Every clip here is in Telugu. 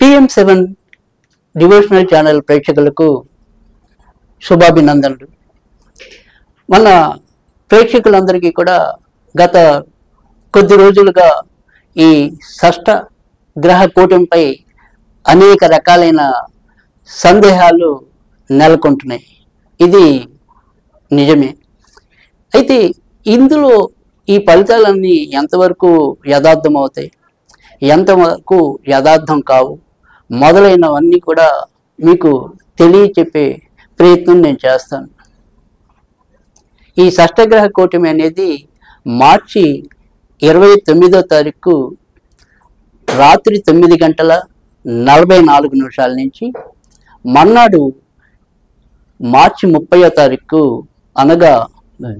TM7 డివోషనల్ ఛానల్ ప్రేక్షకులకు శుభాభినందనలు. మన ప్రేక్షకులందరికీ కూడా గత కొద్ది రోజులుగా ఈ షష్ఠ గ్రహ కూటమిపై అనేక రకాలైన సందేహాలు నెలకొంటున్నాయి. ఇది నిజమే. అయితే ఇందులో ఈ ఫలితాలన్నీ ఎంతవరకు యథార్థం అవుతాయి, ఎంతవరకు యథార్థం కావు మొదలైనవన్నీ కూడా మీకు తెలియచెప్పే ప్రయత్నం నేను చేస్తాను. ఈ షష్ఠగ్రహ కూటమి అనేది మార్చి 29వ తారీఖు రాత్రి 9:44 నుంచి మర్నాడు మార్చి 30వ తారీఖు అనగా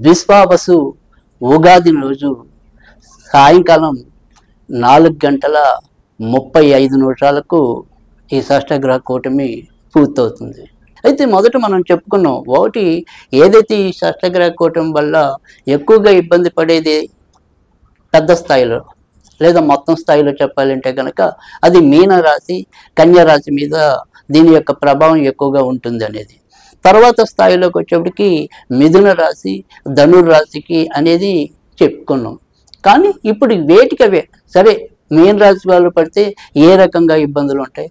విశ్వావసు ఉగాది రోజు సాయంకాలం 4:35 ఈ షష్ఠగ్రహ కూటమి పూర్తవుతుంది. అయితే మొదట మనం చెప్పుకున్నాం, ఒకటి ఏదైతే ఈ షష్ఠగ్రహ కూటమి వల్ల ఎక్కువగా ఇబ్బంది పడేది పెద్ద స్థాయిలో లేదా మొత్తం స్థాయిలో చెప్పాలంటే కనుక అది మీనరాశి, కన్యారాశి మీద దీని యొక్క ప్రభావం ఎక్కువగా ఉంటుంది అనేది. తర్వాత స్థాయిలోకి వచ్చేప్పటికి మిథున రాశి, ధనుర్రాశికి అనేది చెప్పుకున్నాం. కానీ ఇప్పుడు వేటికవే సరే, మీన రాశి వాళ్ళు పడితే ఏ రకంగా ఇబ్బందులు ఉంటాయి,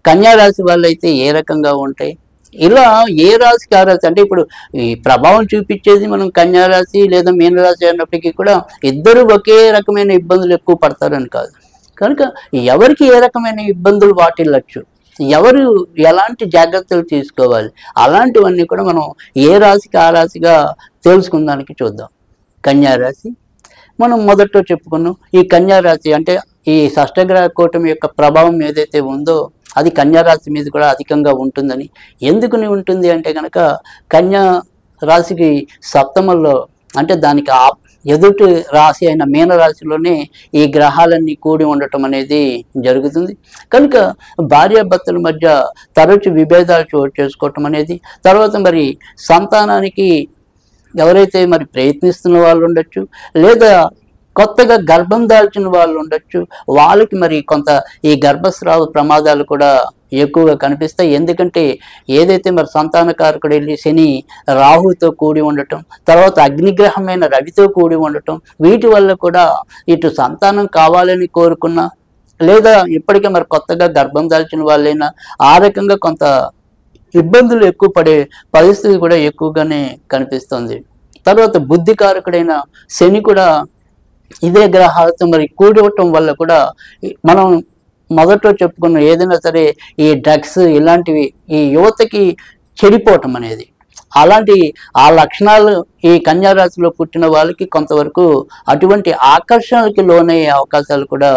కన్యారాశి వాళ్ళు అయితే ఏ రకంగా ఉంటాయి, ఇలా ఏ రాశికి ఆ రాశి అంటే ఇప్పుడు ఈ ప్రభావం చూపించేది మనం కన్యారాశి లేదా మీనరాశి అన్నప్పటికీ కూడా ఇద్దరు ఒకే రకమైన ఇబ్బందులు ఎక్కువ పడతారని కాదు. కనుక ఎవరికి ఏ రకమైన ఇబ్బందులు వాటిల్లచ్చు, ఎవరు ఎలాంటి జాగ్రత్తలు తీసుకోవాలి, అలాంటివన్నీ కూడా మనం ఏ రాశికి ఆ రాశిగా తెలుసుకుందానికి చూద్దాం. కన్యారాశి మనం మొదట్లో చెప్పుకున్నాం. ఈ కన్యారాశి అంటే ఈ షష్ఠగ్రహ కూటమి యొక్క ప్రభావం ఏదైతే ఉందో అది కన్యారాశి మీద కూడా అధికంగా ఉంటుందని. ఎందుకుని ఉంటుంది అంటే కనుక కన్యా రాశికి సప్తమంలో అంటే దానికి ఎదుటి రాశి అయిన మీనరాశిలోనే ఈ గ్రహాలన్నీ కూడి ఉండటం అనేది జరుగుతుంది. కనుక భార్యాభర్తల మధ్య తరచు విభేదాలు చోటు చేసుకోవటం అనేది, తర్వాత మరి సంతానానికి ఎవరైతే మరి ప్రయత్నిస్తున్న వాళ్ళు ఉండొచ్చు, లేదా కొత్తగా గర్భం దాల్చిన వాళ్ళు ఉండొచ్చు, వాళ్ళకి మరి కొంత ఈ గర్భస్రావ ప్రమాదాలు కూడా ఎక్కువగా కనిపిస్తాయి. ఎందుకంటే ఏదైతే మరి సంతానకారకుడు వెళ్ళి శని రాహుతో కూడి ఉండటం, తర్వాత అగ్నిగ్రహమైన రవితో కూడి ఉండటం, వీటి వల్ల కూడా ఇటు సంతానం కావాలని కోరుకున్న లేదా ఇప్పటికే మరి కొత్తగా గర్భం దాల్చిన వాళ్ళైనా ఆ రకంగా కొంత ఇబ్బందులు ఎక్కువ పడే పరిస్థితి కూడా ఎక్కువగానే కనిపిస్తుంది. తర్వాత బుద్ధికారకుడైన శని కూడా ఇదే గ్రహాలతో మరి కూడవటం వల్ల కూడా మనం మొదట్లో చెప్పుకున్న ఏదైనా సరే ఈ డ్రగ్స్ ఇలాంటివి ఈ యువతకి చెడిపోవటం అనేది, అలాంటి ఆ లక్షణాలు ఈ కన్యారాశిలో పుట్టిన వాళ్ళకి కొంతవరకు అటువంటి ఆకర్షణలకి లోనయ్యే అవకాశాలు కూడా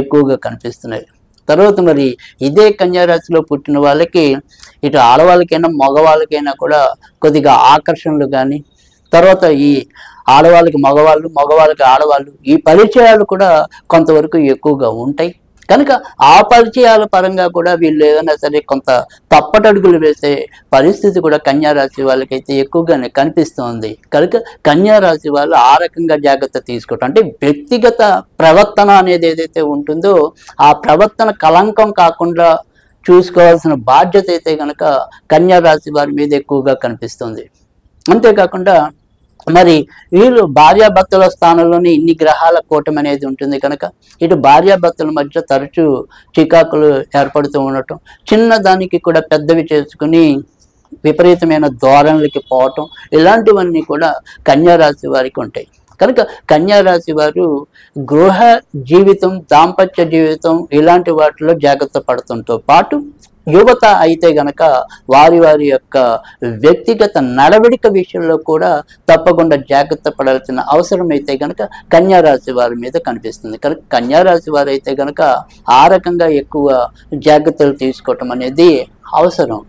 ఎక్కువగా కనిపిస్తున్నాయి. తర్వాత మరి ఇదే కన్యారాశిలో పుట్టిన వాళ్ళకి ఇటు ఆడవాళ్ళకైనా మగవాళ్ళకైనా కూడా కొద్దిగా ఆకర్షణలు కానీ, తర్వాత ఈ ఆడవాళ్ళకి మగవాళ్ళు, మగవాళ్ళకి ఆడవాళ్ళు ఈ పరిచయాలు కూడా కొంతవరకు ఎక్కువగా ఉంటాయి. కనుక ఆ పరిచయాల పరంగా కూడా వీళ్ళు ఏదైనా సరే కొంత తప్పటడుగులు వేసే పరిస్థితి కూడా కన్యారాశి వాళ్ళకైతే ఎక్కువగానే కనిపిస్తుంది. కనుక కన్యారాశి వాళ్ళు ఆ రకంగా జాగ్రత్త తీసుకోవటం అంటే వ్యక్తిగత ప్రవర్తన అనేది ఏదైతే ఉంటుందో ఆ ప్రవర్తన కళంకం కాకుండా చూసుకోవాల్సిన బాధ్యత అయితే కనుక కన్యారాశి వారి మీద ఎక్కువగా కనిపిస్తుంది. అంతేకాకుండా మరి వీళ్ళు భార్యాభర్తల స్థానంలోనే ఇన్ని గ్రహాల కూటమి అనేది ఉంటుంది కనుక ఇటు భార్యాభర్తల మధ్య తరచూ చికాకులు ఏర్పడుతూ ఉండటం, చిన్న దానికి కూడా పెద్దవి చేసుకుని విపరీతమైన ధోరణులకి పోవటం, ఇలాంటివన్నీ కూడా కన్యారాశి వారికి ఉంటాయి. కనుక కన్యారాశి వారు గృహ జీవితం, దాంపత్య జీవితం ఇలాంటి వాటిలో జాగ్రత్త పడటంతో పాటు యువత అయితే గనక వారి వారి యొక్క వ్యక్తిగత నడవడిక విషయంలో కూడా తప్పకుండా జాగ్రత్త పడాల్సిన అవసరం అయితే గనక కన్యారాశి వారి మీద కనిపిస్తుంది. కనుక కన్యారాశి వారు అయితే గనక ఆ రకంగా ఎక్కువ జాగ్రత్తలు తీసుకోవటం అనేది అవసరం.